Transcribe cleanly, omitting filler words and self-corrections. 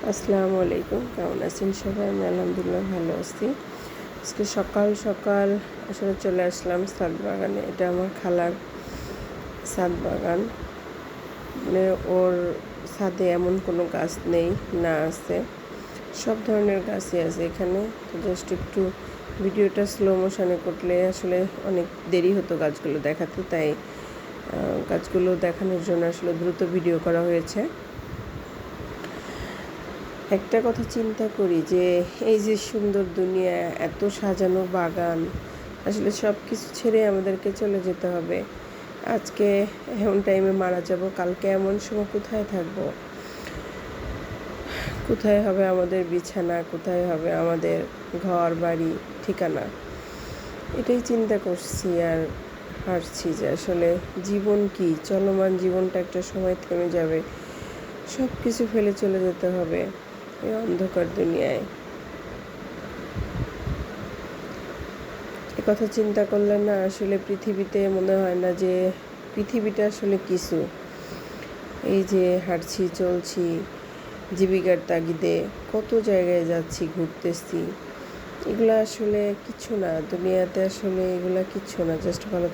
আসসালামু আলাইকুম, কেমন আছেন সবাই? আমি আলহামদুলিল্লাহ ভালো আছি। আজকে সকাল সকাল আসলে চলে আসলাম ছাদ বাগানে। এটা আমার খালার ছাদ বাগান। মানে ওর ছাদে এমন কোনো গাছ নেই না, আছে সব ধরনের গাছই আছে এখানে। তো জাস্ট একটু ভিডিওটা স্লো মোশনে করলে আসলে অনেক দেরি হতো গাছগুলো দেখাতে, তাই গাছগুলো দেখানোর জন্য আসলে দ্রুত ভিডিও করা হয়েছে। একটা কথা চিন্তা করি যে এই যে সুন্দর দুনিয়া, এত সাজানো বাগান, আসলে সব কিছু ছেড়ে আমাদেরকে চলে যেতে হবে। আজকে এমন টাইমে মারা যাব, কালকে এমন সময় কোথায় থাকব? কোথায় হবে আমাদের বিছানা, কোথায় হবে আমাদের ঘর বাড়ি ঠিকানা? এটাই চিন্তা করছি আর হারছি যে আসলে জীবন কি, চলমান জীবনটা একটা সময় থেমে যাবে, সব কিছু ফেলে চলে যেতে হবে এই অন্ধকার দুনিয়ায়। কথা চিন্তা করলে না আসলে পৃথিবীতে মনে হয় না যে পৃথিবীটা আসলে কিছু। এই যে হাঁটছি চলছি জীবিকার তাগিদে, কত জায়গায় যাচ্ছি, ঘুরতেছি, এগুলো আসলে কিছু না দুনিয়াতে, আসলে এগুলা কিচ্ছু না। জাস্ট ভালো